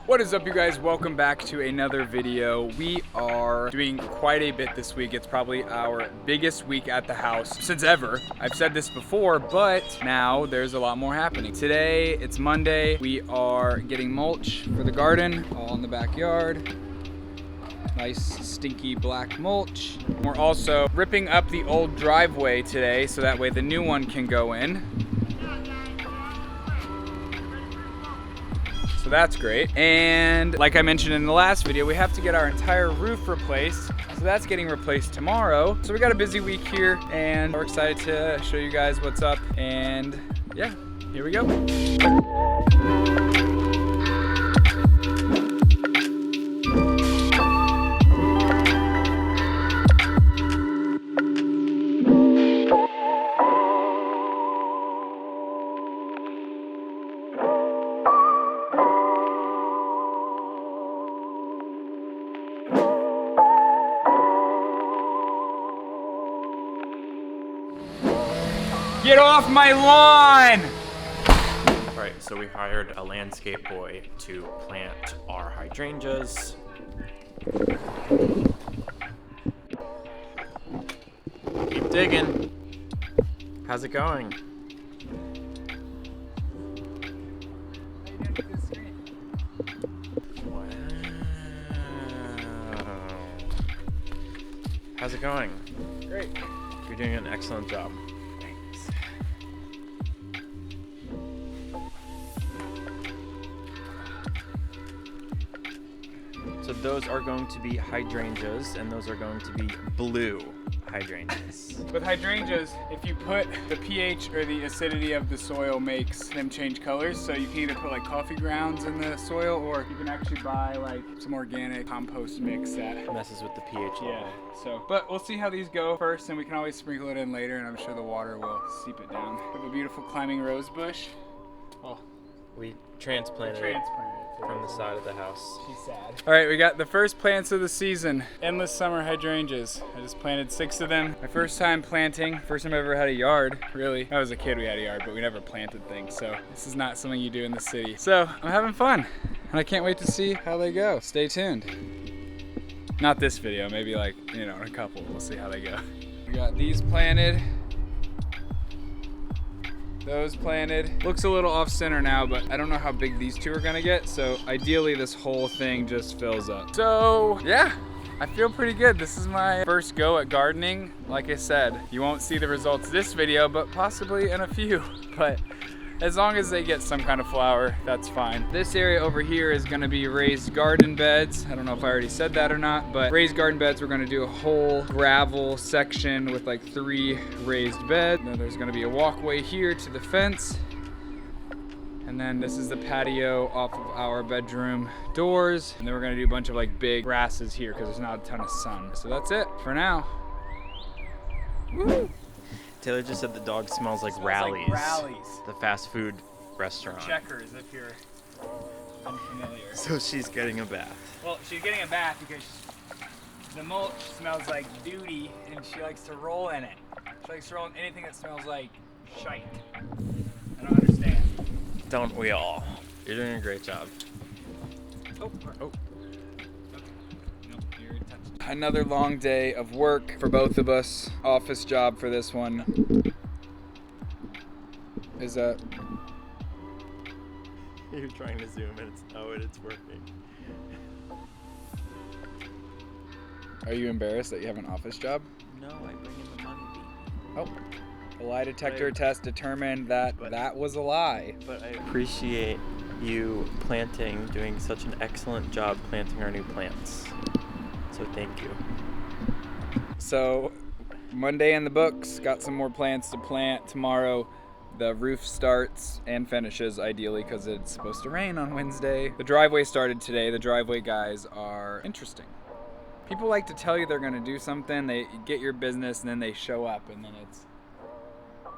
What is up, you guys? Welcome back to another video. We are doing quite a bit this week. It's probably our biggest week at the house since ever. I've said this before, but now there's a lot more happening. Today, it's Monday. We are getting mulch for the garden, all in the backyard. Nice stinky black mulch. We're also ripping up the old driveway today so that way the new one can go in. So that's great. And like I mentioned in the last video, we have to get our entire roof replaced. So that's getting replaced tomorrow. So we got a busy week here and we're excited to show you guys what's up. And yeah, here we go. Get off my lawn! Right, so we hired a landscape boy to plant our hydrangeas. Keep digging. How's it going? Wow. How's it going? Great. You're doing an excellent job. So those are going to be hydrangeas, and those are going to be blue hydrangeas. With hydrangeas, if you put the pH or the acidity of the soil makes them change colors. So you can either put like coffee grounds in the soil, or you can actually buy like some organic compost mix that Messes with the pH level. yeah. So, but we'll see how these go first, and we can always sprinkle it in later, and I'm sure the water will seep it down. We have a beautiful climbing rose bush. Oh, We transplanted it from the side of the house. She's sad. All right, we got the first plants of the season. Endless summer hydrangeas. I just planted 6 of them. My first time planting. First time I ever had a yard, really. When I was a kid, we had a yard, but we never planted things. So this is not something you do in the city. So I'm having fun, and I can't wait to see how they go. Stay tuned. Not this video, maybe like, you know, in a couple. We'll see how they go. We got these planted. Those planted. Looks a little off center now, but I don't know how big these two are gonna get. So ideally this whole thing just fills up. So yeah, I feel pretty good. This is my first go at gardening. Like I said, you won't see the results this video, but possibly in a few. But as long as they get some kind of flower, that's fine. This area over here is gonna be raised garden beds. I don't know if I already said that or not, but raised garden beds, we're gonna do a whole gravel section with like 3 raised beds. Then there's gonna be a walkway here to the fence. And then this is the patio off of our bedroom doors. And then we're gonna do a bunch of like big grasses here because there's not a ton of sun. So that's it for now. Woo! Taylor just said the dog smells like Rallies. The fast food restaurant. Checkers, if you're unfamiliar. So she's getting a bath. Well, she's getting a bath because the mulch smells like duty, and she likes to roll in it. She likes to roll in anything that smells like shite. I don't understand. Don't we all? You're doing a great job. Oh. Another long day of work for both of us. Office job for this one. Is that? You're trying to zoom and it's working. Are you embarrassed that you have an office job? No, I bring in the money. Oh. The lie detector test determined that that was a lie. But I appreciate you doing such an excellent job planting our new plants. So thank you. So Monday in the books, got some more plants to plant. Tomorrow the roof starts and finishes, ideally, because it's supposed to rain on Wednesday. The driveway started today. The driveway guys are interesting. People like to tell you they're gonna do something, they get your business, and then they show up, and then it's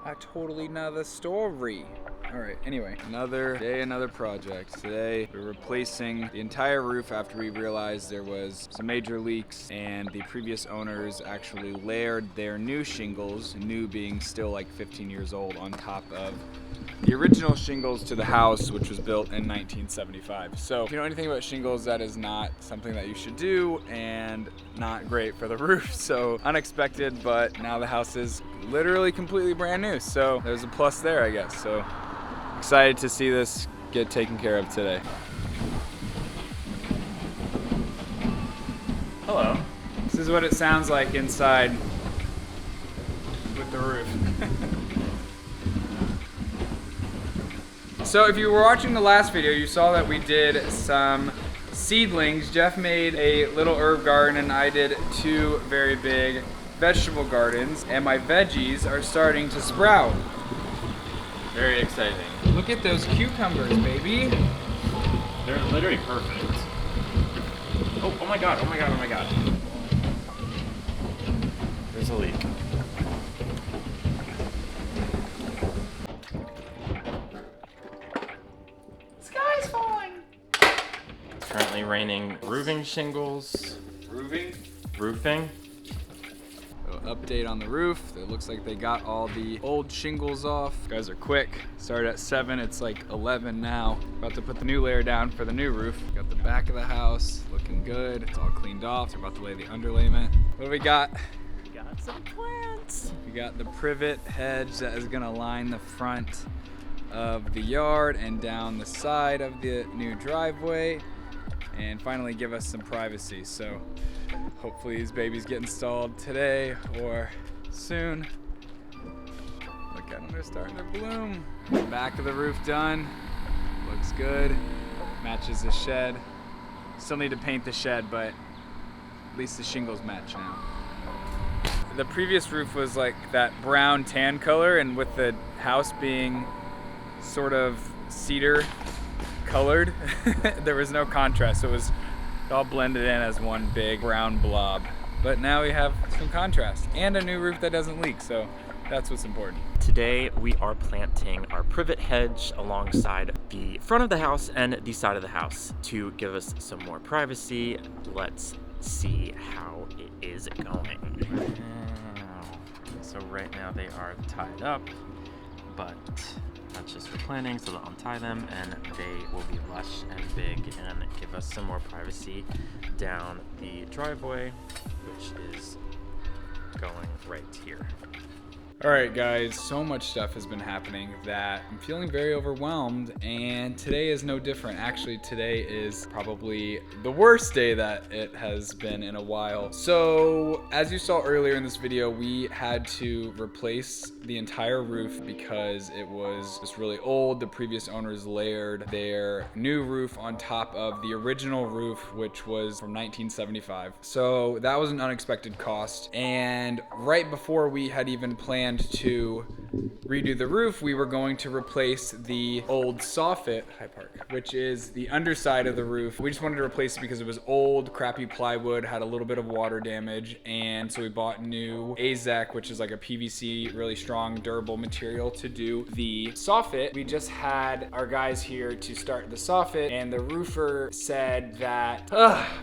a totally another story. All right, anyway, another day, another project. Today, we're replacing the entire roof after we realized there was some major leaks and the previous owners actually layered their new shingles, new being still like 15 years old, on top of the original shingles to the house, which was built in 1975. So if you know anything about shingles, that is not something that you should do and not great for the roof. So unexpected, but now the house is literally completely brand new. So there's a plus there, I guess. So excited to see this get taken care of today. Hello. This is what it sounds like inside with the roof. So if you were watching the last video, you saw that we did some seedlings. Jeff made a little herb garden and I did 2 very big vegetable gardens, and my veggies are starting to sprout. Very exciting. Look at those cucumbers, baby. They're literally perfect. Oh my god, oh my god, oh my god. There's a leak. Sky's falling. It's currently raining roofing shingles. Roofing. Update on the roof. It looks like they got all the old shingles off. Guys are quick. Started at 7, it's like 11 now. About to put the new layer down for the new roof. Got the back of the house looking good. It's all cleaned off. So we're about to lay the underlayment. What do we got? We got some plants. We got the privet hedge that is gonna line the front of the yard and down the side of the new driveway, and finally give us some privacy. So hopefully these babies get installed today or soon. Look at them, they're starting to bloom. Back of the roof done. Looks good. Matches the shed. Still need to paint the shed, but at least the shingles match now. The previous roof was like that brown tan color, and with the house being sort of cedar colored, there was no contrast. So it was all blended in as one big brown blob. But now we have some contrast and a new roof that doesn't leak, so that's what's important. Today we are planting our privet hedge alongside the front of the house and the side of the house to give us some more privacy. Let's see how it is going. So right now they are tied up, but that's just for planting, so they'll untie them and they will be lush and big and give us some more privacy down the driveway, which is going right here. All right, guys, so much stuff has been happening that I'm feeling very overwhelmed, and today is no different. Actually, today is probably the worst day that it has been in a while. So, as you saw earlier in this video, we had to replace the entire roof because it was just really old. The previous owners layered their new roof on top of the original roof, which was from 1975. So that was an unexpected cost, and right before we had even planned to redo the roof, we were going to replace the old Soffit, which is the underside of the roof. We just wanted to replace it because it was old, crappy plywood, had a little bit of water damage, and so we bought new AZEK, which is like a PVC, really strong, durable material to do the Soffit. We just had our guys here to start the Soffit, and the roofer said that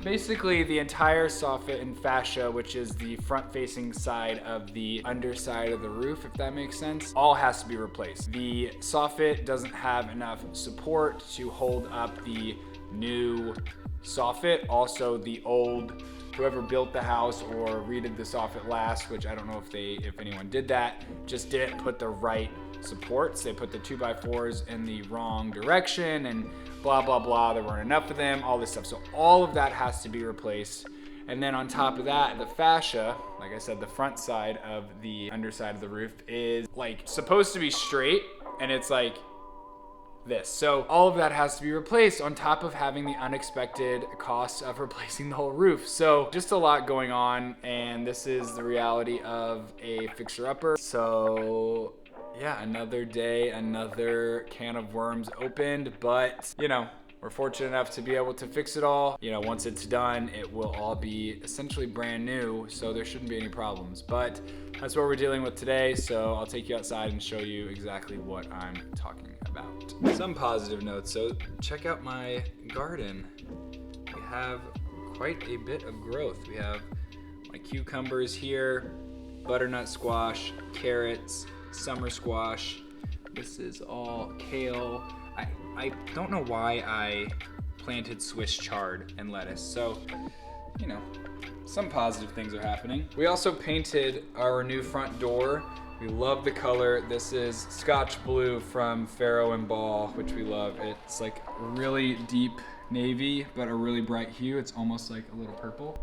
basically the entire Soffit and fascia, which is the front-facing side of the underside of the roof, if that makes sense, all has to be replaced. The Soffit doesn't have enough support to hold up the new Soffit. Also, the old, whoever built the house or redid the Soffit last, which I don't know if anyone did that, just didn't put the right supports. They put the 2x4s in the wrong direction and blah, blah, blah. There weren't enough of them, all this stuff. So all of that has to be replaced. And then on top of that, the fascia, like I said, the front side of the underside of the roof is like supposed to be straight, and it's like this. So all of that has to be replaced on top of having the unexpected cost of replacing the whole roof. So just a lot going on, and this is the reality of a fixer-upper. So yeah, another day, another can of worms opened, but you know, we're fortunate enough to be able to fix it all. You know, once it's done, it will all be essentially brand new, so there shouldn't be any problems. But that's what we're dealing with today, so I'll take you outside and show you exactly what I'm talking about. Some positive notes, so check out my garden. We have quite a bit of growth. We have my cucumbers here, butternut squash, carrots, summer squash, This is all kale. I don't know why I planted Swiss chard and lettuce. So, you know, some positive things are happening. We also painted our new front door. We love the color. This is Scotch Blue from Faro and Ball, which we love. It's like really deep navy, but a really bright hue. It's almost like a little purple.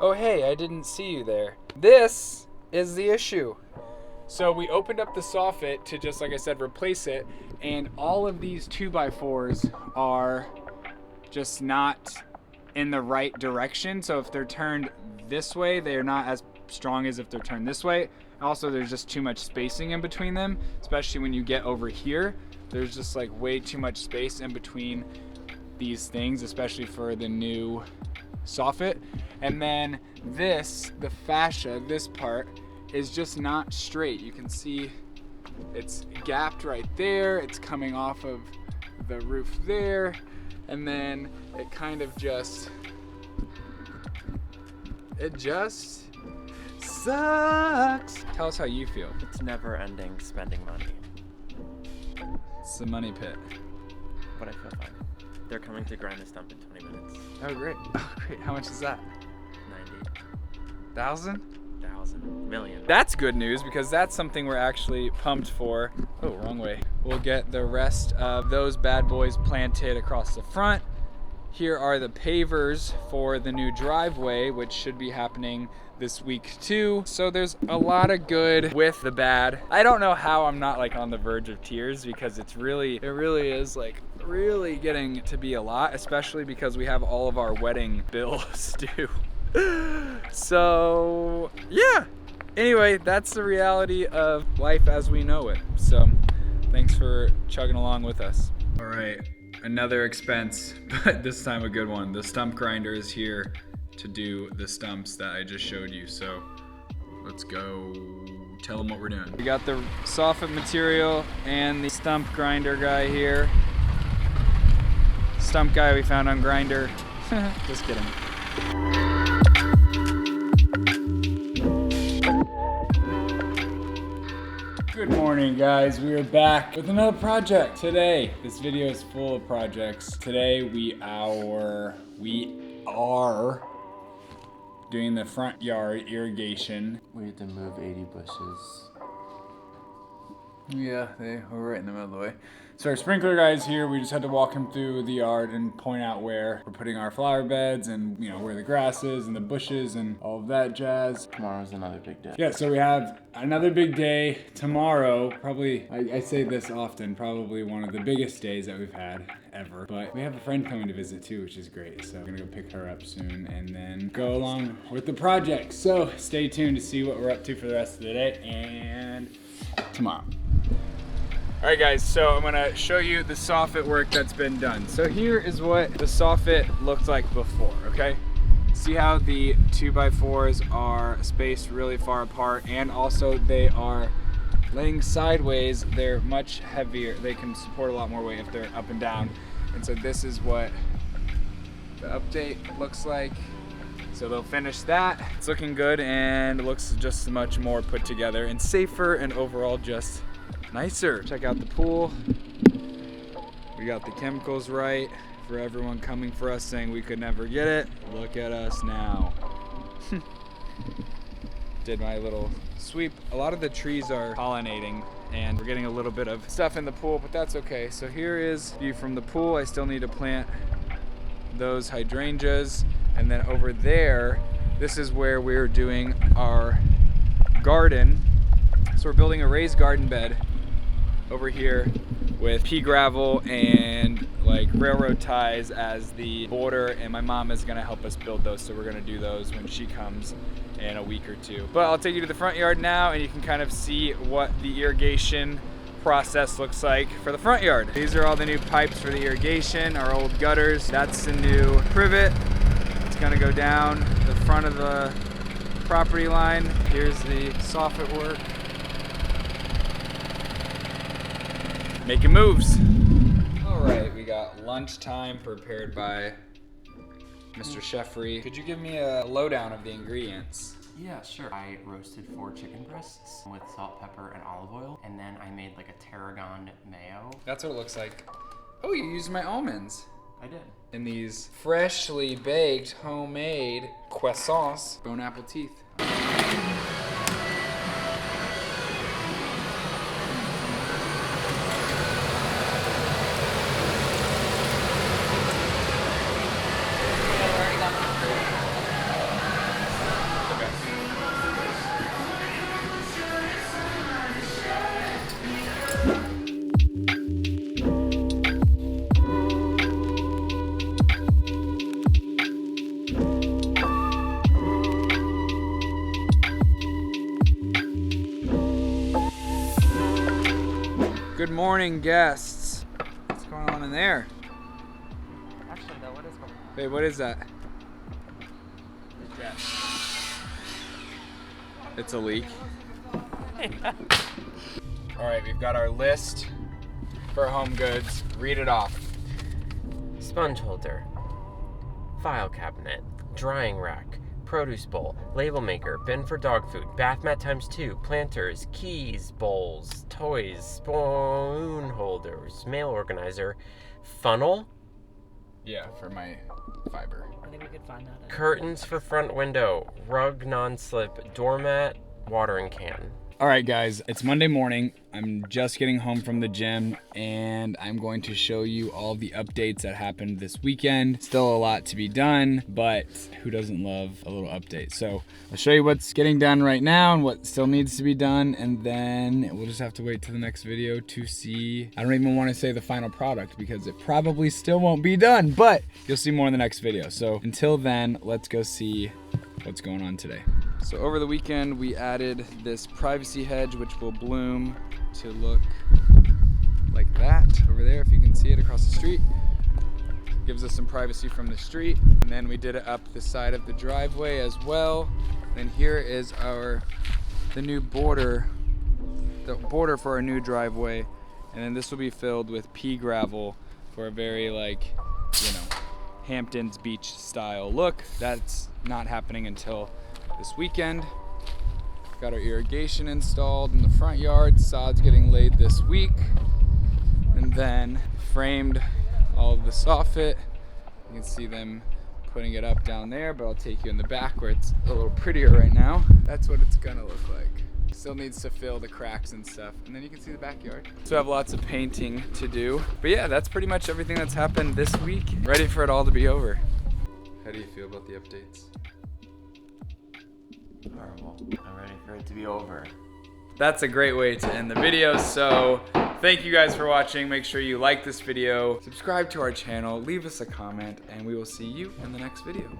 Oh, hey, I didn't see you there. This is the issue. So we opened up the soffit to just, like I said, replace it, and all of these 2x4s are just not in the right direction. So if they're turned this way, they're not as strong as if they're turned this way. Also, there's just too much spacing in between them, especially when you get over here. There's just like way too much space in between these things, especially for the new soffit. And then this, the fascia, this part is just not straight. You can see it's gapped right there. It's coming off of the roof there. And then it kind of just sucks. Tell us how you feel. It's never ending spending money. It's the money pit. But I feel fine. They're coming to grind the stump in 20 minutes. Oh, great. Oh, great. How much is that? 90,000 million. That's good news because that's something we're actually pumped for. Oh, wrong way. We'll get the rest of those bad boys planted across the front. Here are the pavers for the new driveway, which should be happening this week too. So there's a lot of good with the bad. I don't know how I'm not like on the verge of tears because it really is like really getting to be a lot, especially because we have all of our wedding bills due. So yeah, anyway, that's the reality of life as we know it. So thanks for chugging along with us. All right, another expense, but this time a good one. The stump grinder is here to do the stumps that I just showed you. So let's go tell them what we're doing. We got the soffit material and the stump grinder guy here. Stump guy we found on Grindr. Just kidding. Good morning, guys. We are back with another project today. This video is full of projects. Today we are doing the front yard irrigation. We had to move 80 bushes. Yeah, they were right in the middle of the way. So our sprinkler guy's here. We just had to walk him through the yard and point out where we're putting our flower beds and, you know, where the grass is and the bushes and all of that jazz. Tomorrow's another big day. Yeah, so we have another big day tomorrow. Probably, I say this often, probably one of the biggest days that we've had ever. But we have a friend coming to visit too, which is great. So we're gonna go pick her up soon and then go along with the project. So stay tuned to see what we're up to for the rest of the day and tomorrow. All right, guys, so I'm gonna show you the soffit work that's been done. So here is what the soffit looked like before, okay? See how the 2x4s are spaced really far apart, and also they are laying sideways. They're much heavier. They can support a lot more weight if they're up and down. And so this is what the update looks like. So they'll finish that. It's looking good and it looks just much more put together and safer and overall just nicer. Check out the pool. We got the chemicals right for everyone coming for us saying we could never get it. Look at us now. Did my little sweep. A lot of the trees are pollinating and we're getting a little bit of stuff in the pool, but that's okay. So here is view from the pool. I still need to plant those hydrangeas. And then over there, this is where we're doing our garden. So we're building a raised garden bed over here with pea gravel and like railroad ties as the border, and my mom is gonna help us build those, so we're gonna do those when she comes in a week or two. But I'll take you to the front yard now and you can kind of see what the irrigation process looks like for the front yard. These are all the new pipes for the irrigation, our old gutters. That's the new privet. It's gonna go down the front of the property line. Here's the soffit work. Making moves. All right, we got lunchtime prepared by Mr. Chefry. Could you give me a lowdown of the ingredients? Yeah, sure. I roasted 4 chicken breasts with salt, pepper, and olive oil, and then I made like a tarragon mayo. That's what it looks like. Oh, you used my almonds. I did. In these freshly baked, homemade croissants. Bone apple teeth. Good morning, guests. What's going on in there? Actually, no, what is going on? Babe, what is that? It's a leak. All right, we've got our list for home goods. Read it off. Sponge holder, file cabinet, drying rack, produce bowl, label maker, bin for dog food, bath mat ×2, planters, keys, bowls, toys, spoon holders, mail organizer, funnel, Yeah, for my fiber. I think we could find that. curtains for front window, rug non-slip, doormat, watering can. All right, guys, it's Monday morning. I'm just getting home from the gym, and I'm going to show you all the updates that happened this weekend. Still a lot to be done, but who doesn't love a little update? So I'll show you what's getting done right now and what still needs to be done, and then we'll just have to wait till the next video to see. I don't even want to say the final product because it probably still won't be done, but you'll see more in the next video. So until then, let's go see what's going on today. So over the weekend, we added this privacy hedge, which will bloom to look like that over there, if you can see it across the street. Gives us some privacy from the street. And then we did it up the side of the driveway as well. And here is the new border, the border for our new driveway. And then this will be filled with pea gravel for a very, like, you know, Hamptons Beach style look. That's not happening until this weekend. Got our irrigation installed in the front yard. Sod's getting laid this week. And then framed all of the soffit. You can see them putting it up down there, but I'll take you in the back where it's a little prettier right now. That's what it's gonna look like. Still needs to fill the cracks and stuff. And then you can see the backyard. So I have lots of painting to do. But yeah, that's pretty much everything that's happened this week. Ready for it all to be over. How do you feel about the updates? Horrible. I'm ready for it to be over. That's a great way to end the video. So thank you guys for watching. Make sure you like this video, subscribe to our channel, leave us a comment, and we will see you in the next video.